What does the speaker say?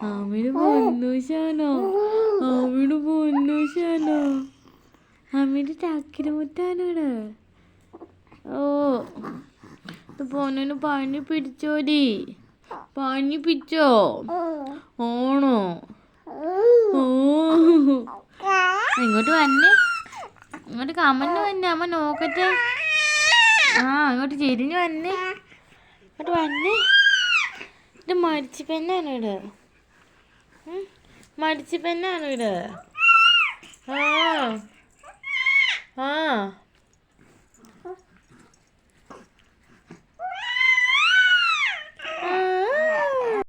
ആമിയുടെ പൊന്നൂശാനോ, ആമിയുടെ പൊന്നൂശാനോ, ആമിയുടെ ചക്കിരമുത്താനോട്. ഓ പൊന്നിന് പനി പിടിച്ചോടി, പനി പിടിച്ചോ? ഓണോ? ഓ ഇങ്ങോട്ട് വന്നേ, ഇങ്ങോട്ട് കമന്ന് വന്നേ, അമ്മ നോക്കട്ടെ. ഇങ്ങോട്ട് ചെരിഞ്ഞ് വന്നേ, ഇങ്ങോട്ട് വന്നേ. ഇത് മരിച്ച പെണ്ണാണ് ഇവിടെ, മരിച്ച പെണ്ണാണ് ഇവിടെ. ആ